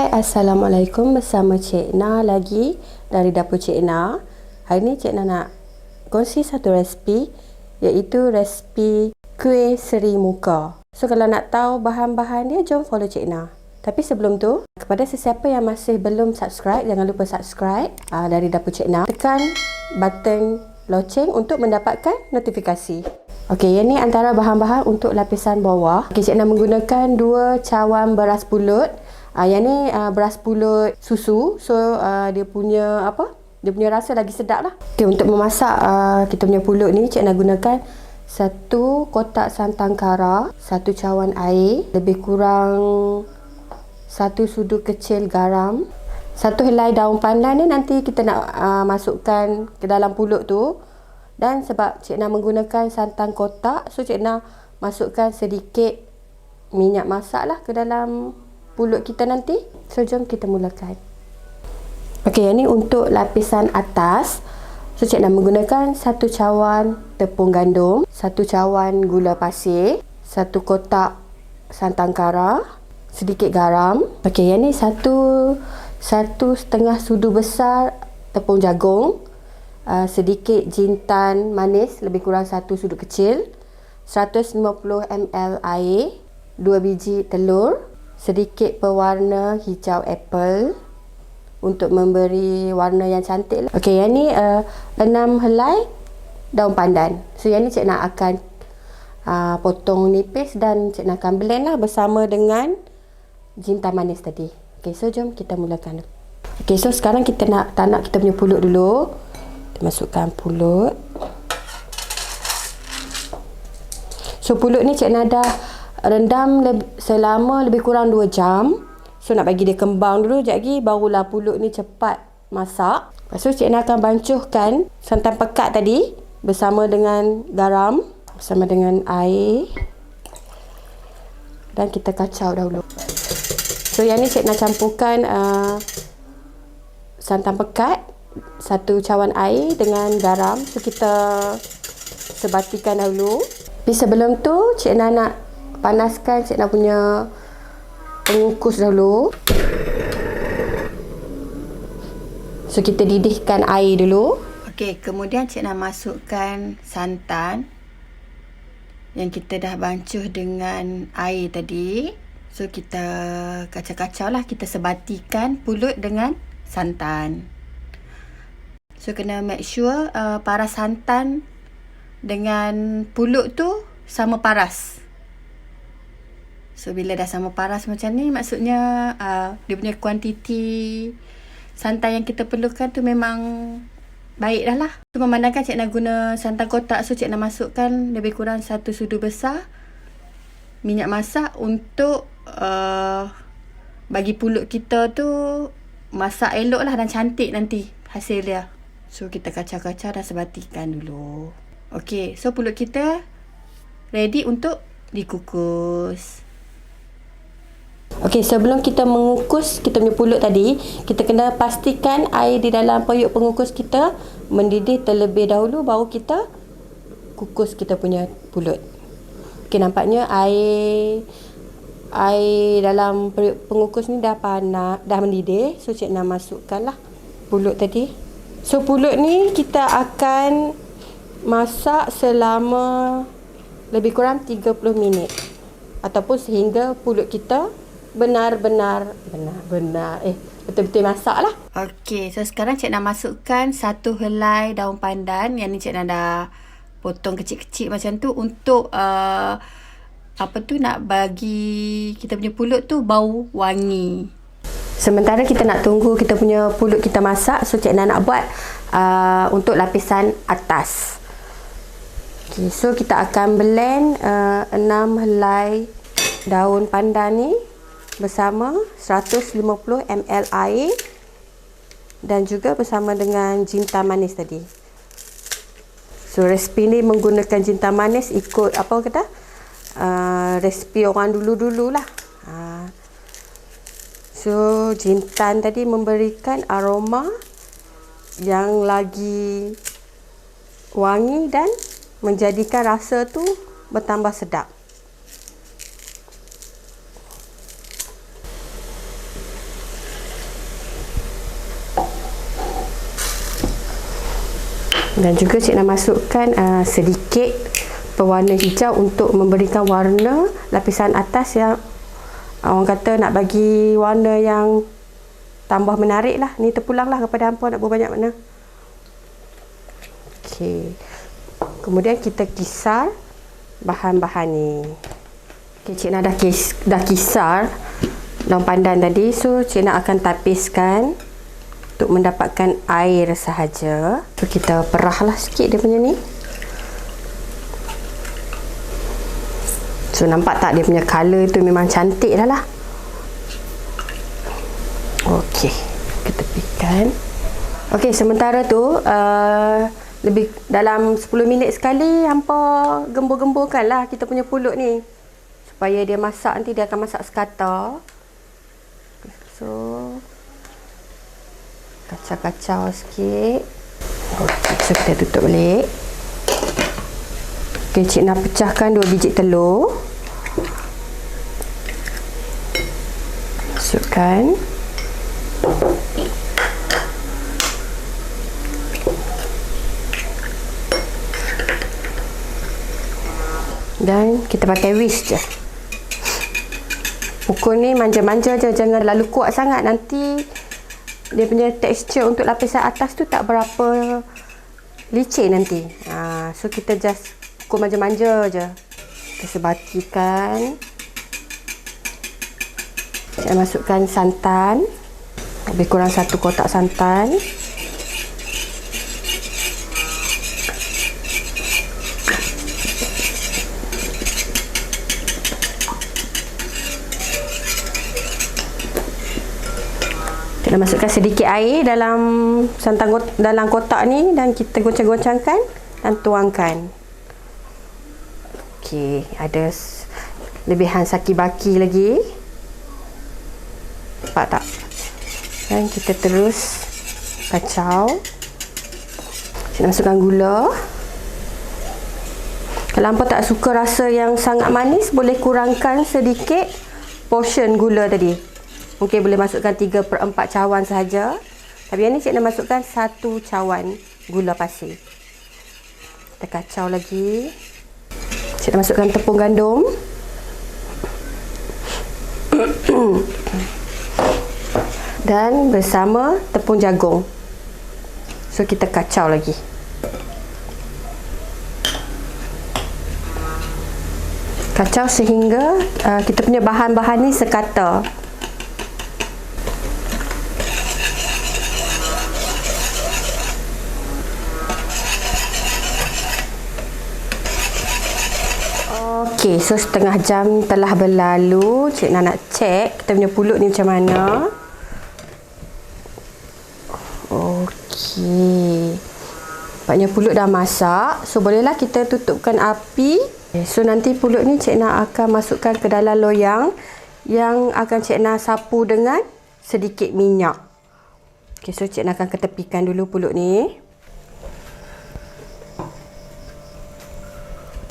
Hai, Assalamualaikum, bersama Cik Na lagi dari dapur Cik Na. Hari ni Cik Na nak kongsi satu resipi, iaitu resipi kuih seri muka. So kalau nak tahu bahan-bahan dia, jom follow Cik Na. Tapi sebelum tu, kepada sesiapa yang masih belum subscribe, jangan lupa subscribe dari dapur Cik Na. Tekan button loceng untuk mendapatkan notifikasi. Okey, yang ni antara bahan-bahan untuk lapisan bawah. Okey, Cik Na menggunakan 2 cawan beras pulut. Yang ni beras pulut susu. So dia punya rasa lagi sedap lah. Okay, untuk memasak kita punya pulut ni, Cik Na gunakan 1 kotak santan kara, 1 cawan air, lebih kurang 1 sudu kecil garam, 1 helai daun pandan ni nanti kita nak masukkan ke dalam pulut tu. Dan sebab Cik Na menggunakan santan kotak, so Cik Na masukkan sedikit minyak masak lah ke dalam pulut kita nanti. So jom kita mulakan. Okey, yang ni untuk lapisan atas. So Cik Na menggunakan 1 cawan tepung gandum, 1 cawan gula pasir, 1 kotak santan kara, sedikit garam. Okey, yang ni 1 setengah sudu besar tepung jagung, sedikit jintan manis, lebih kurang 1 sudu kecil, 150 ml air, 2 biji telur, sedikit pewarna hijau apple untuk memberi warna yang cantik. Okey, yang ni 6 helai daun pandan. So yang ni Cik Na akan potong nipis dan Cik Na akan blend lah bersama dengan jintan manis tadi. Okey, so jom kita mulakan. Okey, so sekarang kita nak tanak kita punya pulut dulu. Kita masukkan pulut. So pulut ni Cik Na dah rendam selama lebih kurang 2 jam. So nak bagi dia kembang dulu, sekejap lagi barulah pulut ni cepat masak. Lepas tu Cik Na akan bancuhkan santan pekat tadi bersama dengan garam, bersama dengan air, dan kita kacau dahulu. So yang ni Cik Na campurkan santan pekat, 1 cawan air dengan garam. So kita sebatikan dahulu. Tapi sebelum tu Cik Na nak panaskan Cik Na punya pengukus dahulu. So kita didihkan air dulu. Okey, kemudian Cik Na masukkan santan yang kita dah bancuh dengan air tadi. So kita kacau-kacau lah, kita sebatikan pulut dengan santan. So kena make sure paras santan dengan pulut tu sama paras. So bila dah sama paras macam ni, maksudnya dia punya kuantiti santan yang kita perlukan tu memang baik dah lah. So memandangkan Cik Na guna santan kotak, so Cik Na masukkan lebih kurang 1 sudu besar minyak masak untuk bagi pulut kita tu masak elok lah dan cantik nanti hasil dia. So kita kacau-kacau dan sebatikan dulu. Okey, so pulut kita ready untuk dikukus. Okey, sebelum kita mengukus kita punya pulut tadi, kita kena pastikan air di dalam periuk pengukus kita mendidih terlebih dahulu, baru kita kukus kita punya pulut. Okey, nampaknya air dalam periuk pengukus ni dah panas, dah mendidih. So Cik Na masukkanlah pulut tadi. So pulut ni kita akan masak selama lebih kurang 30 minit ataupun sehingga pulut kita benar-benar betul-betul masak lah. Okey, so sekarang Cik Na masukkan 1 helai daun pandan. Yang ni Cik Na dah potong kecil-kecil macam tu untuk nak bagi kita punya pulut tu bau wangi. Sementara kita nak tunggu kita punya pulut kita masak, so Cik Na nak buat untuk lapisan atas. Okay, so kita akan blend 6 helai daun pandan ni bersama 150 ml air dan juga bersama dengan jintan manis tadi. So resipi ni menggunakan jintan manis ikut resipi orang dulu-dulu lah. So jintan tadi memberikan aroma yang lagi wangi dan menjadikan rasa tu bertambah sedap. Dan juga cik nak masukkan sedikit pewarna hijau untuk memberikan warna lapisan atas yang orang kata nak bagi warna yang tambah menarik lah. Ni terpulang lah kepada hampa nak buat banyak mana. Okey. Kemudian kita kisar bahan-bahan ni. Okey, cik nak dah kisar daun pandan tadi. So cik nak akan tapiskan untuk mendapatkan air sahaja. So kita perahlah sikit dia punya ni. So nampak tak dia punya colour tu memang cantik dah lah. Okey, kita tepikan. Okey, sementara tu lebih dalam 10 minit sekali hampa gembur-gemburkan lah kita punya pulut ni supaya dia masak. Nanti dia akan masak sekata. So kacau-kacau sikit. Okey, so kita tutup balik. Okey, cik nak pecahkan 2 biji telur. Masukkan. Dan kita pakai whisk je. Pukul ni manja-manja je, jangan terlalu kuat sangat. Nanti dia punya tekstur untuk lapisan atas tu tak berapa licin nanti. So kita just pukul manja-manja je. Kita sebatikan. Saya masukkan santan. Lebih kurang 1 kotak santan. Kita masukkan sedikit air dalam santan dalam kotak ni dan kita goncang-goncangkan dan tuangkan. Okey, ada lebihan saki baki lagi. Nampak tak? Dan kita terus kacau. Kita masukkan gula. Kalau hampa tak suka rasa yang sangat manis, boleh kurangkan sedikit portion gula tadi. Mungkin boleh masukkan 3/4 cawan sahaja. Tapi yang ni cik nak masukkan 1 cawan gula pasir. Kita kacau lagi. Cik nak masukkan tepung gandum. Dan bersama tepung jagung. So kita kacau lagi. Kacau sehingga kita punya bahan-bahan ni sekata. Okey, so setengah jam telah berlalu. Cik nak cek kita punya pulut ni macam mana. Okey, nampaknya pulut dah masak. So bolehlah kita tutupkan api. So nanti pulut ni cik nak akan masukkan ke dalam loyang yang akan cik nak sapu dengan sedikit minyak. Okey, so cik nak akan ketepikan dulu pulut ni.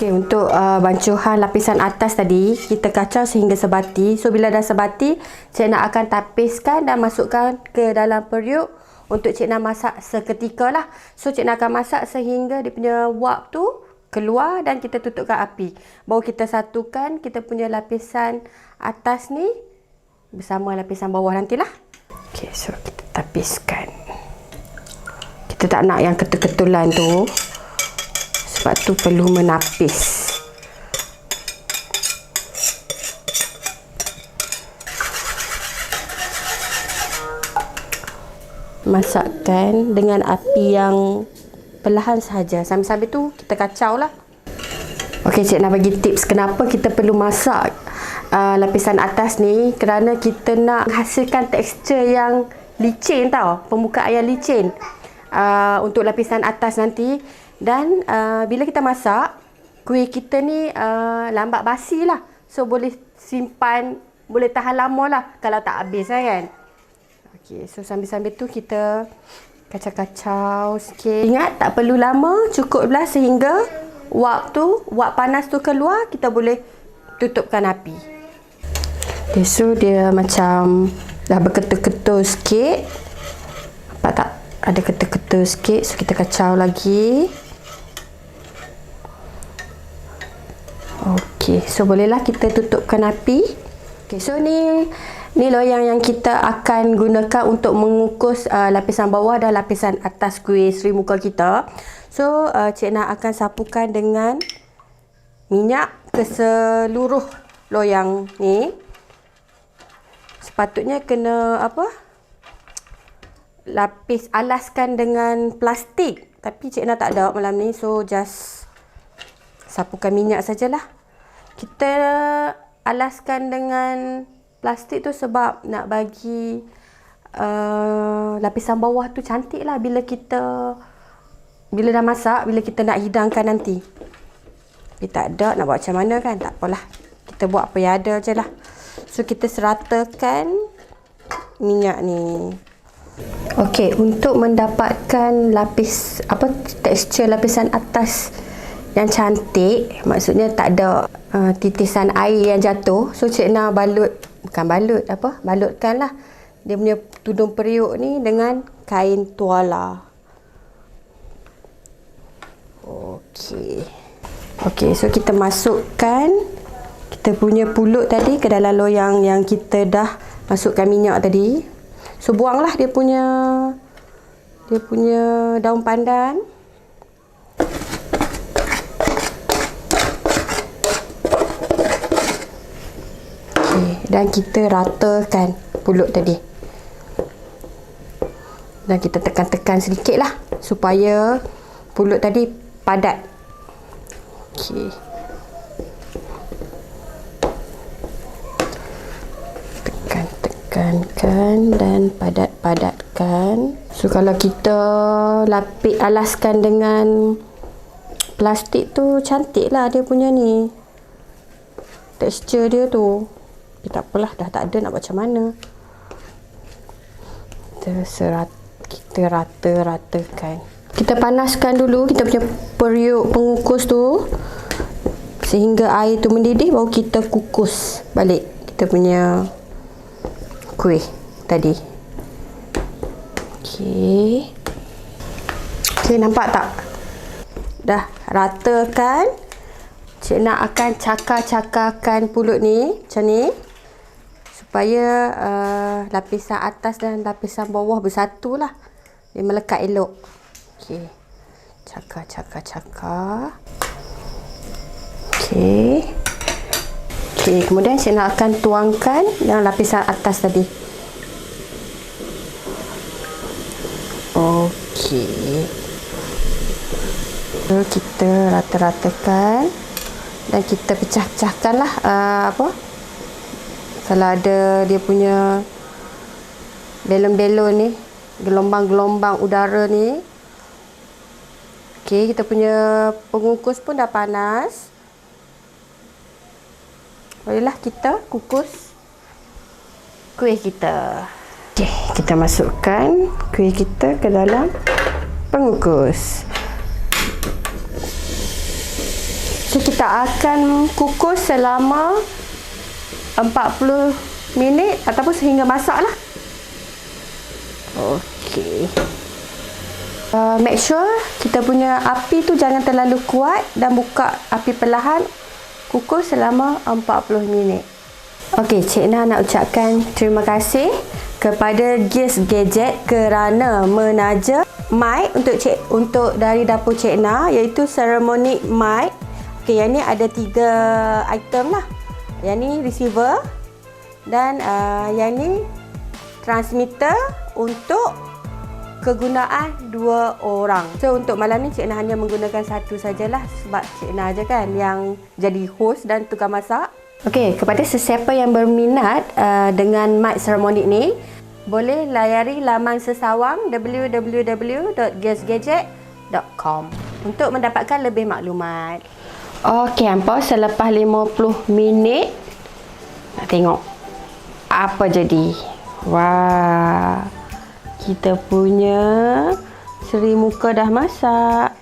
Okey, untuk bancuhan lapisan atas tadi kita kacau sehingga sebati. So bila dah sebati, cik nak akan tapiskan dan masukkan ke dalam periuk untuk cik nak masak seketika lah. So cik nak akan masak sehingga dia punya wap tu keluar dan kita tutupkan api. Baru kita satukan kita punya lapisan atas ni bersama lapisan bawah nantilah. Okey, so kita tapiskan. Kita tak nak yang ketul-ketulan tu. Sebab tu perlu menapis. Masakkan dengan api yang perlahan sahaja. Sambil-sambil tu kita kacau lah. Okey, cik nak bagi tips kenapa kita perlu masak lapisan atas ni. Kerana kita nak hasilkan tekstur yang licin tau. Permukaan yang licin untuk lapisan atas nanti. Dan bila kita masak, kuih kita ni lambat basi lah. So boleh simpan, boleh tahan lama lah kalau tak habis lah kan. Okey, so sambil-sambil tu kita kacau-kacau sikit. Ingat tak perlu lama, cukuplah sehingga wap panas tu keluar, kita boleh tutupkan api. Okay, so dia macam dah berketul-ketul sikit. Nampak tak? ada ketul-ketul sikit, so kita kacau lagi. Okey, so bolehlah kita tutupkan api. Okey, so ni loyang yang kita akan gunakan untuk mengukus lapisan bawah dan lapisan atas kuih seri muka kita. So Cik Na akan sapukan dengan minyak ke seluruh loyang ni. Sepatutnya kena alaskan dengan plastik, tapi Cik Na tak ada malam ni, so just sapukan minyak sajalah. Kita alaskan dengan plastik tu sebab nak bagi lapisan bawah tu cantik lah bila dah masak, bila kita nak hidangkan nanti. Tapi tak ada, nak buat macam mana kan? Tak apalah, kita buat apa yang ada je lah. So kita seratakan minyak ni. Okey, untuk mendapatkan tekstur lapisan atas yang cantik, maksudnya tak ada titisan air yang jatuh, so Cik Na balutkan lah dia punya tudung periuk ni dengan kain tuala. Okey, so kita masukkan kita punya pulut tadi ke dalam loyang yang kita dah masukkan minyak tadi. So buanglah dia punya daun pandan. Dan kita ratakan pulut tadi. Dan kita tekan-tekan sedikit lah supaya pulut tadi padat. Okey. Tekan-tekankan dan padat-padatkan. So kalau kita alaskan dengan plastik tu, cantik lah dia punya ni. Tekstur dia tu. Tapi tak apalah, dah tak ada, nak buat macam mana. Kita rata-ratakan. Kita panaskan dulu kita punya periuk pengukus tu sehingga air tu mendidih, baru kita kukus balik kita punya kuih tadi. Okey, nampak tak? Dah ratakan. Cik Na akan cakar-cakarkan pulut ni macam ni supaya lapisan atas dan lapisan bawah bersatu lah, dia melekat elok. Okey, cakar. Okey, kemudian Cik Na akan tuangkan yang lapisan atas tadi. Okey, so kita rata-ratakan dan kita pecah-pecahkan lah kalau ada dia punya belon-belon ni, gelombang-gelombang udara ni. Okey, kita punya pengukus pun dah panas. Bolehlah kita kukus kuih kita. Okey, kita masukkan kuih kita ke dalam pengukus. So kita akan kukus selama 40 minit ataupun sehingga masak lah. Okey. Make sure kita punya api tu jangan terlalu kuat dan buka api perlahan. Kukus selama 40 minit. Okey, Cik Na nak ucapkan terima kasih kepada Gears Gadget kerana menaja mic untuk dari dapur Cik Na, iaitu Ceramic mic. Okey, yang ni ada 3 item lah. Yang ni receiver dan yang ni transmitter untuk kegunaan 2 orang. So untuk malam ni Cik Na hanya menggunakan satu sajalah sebab Cik Na aja kan yang jadi host dan tukang masak. Okey, kepada sesiapa yang berminat dengan mic Ceramic ni, boleh layari laman sesawang www.gearsgadget.com untuk mendapatkan lebih maklumat. Okey, hampa selepas 50 minit nak tengok apa jadi. Wah, kita punya seri muka dah masak.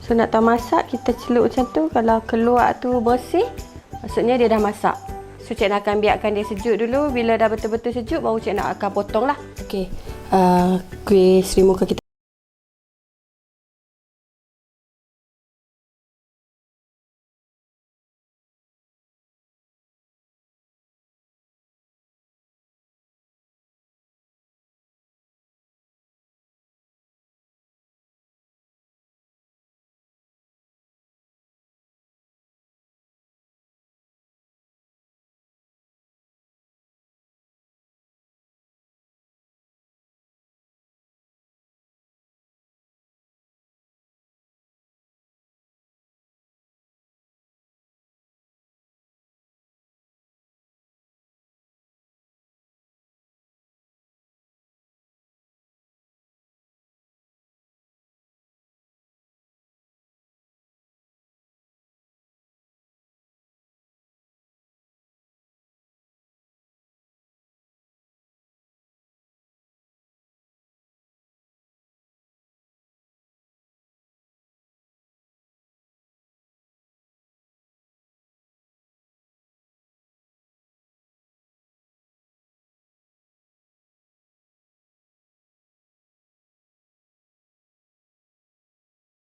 So nak tahu masak, kita celup macam tu. Kalau keluar tu bersih, maksudnya dia dah masak. So Cik Na akan biarkan dia sejuk dulu. Bila dah betul-betul sejuk, baru Cik Na akan potong lah. Okey, kuih Seri Muka kita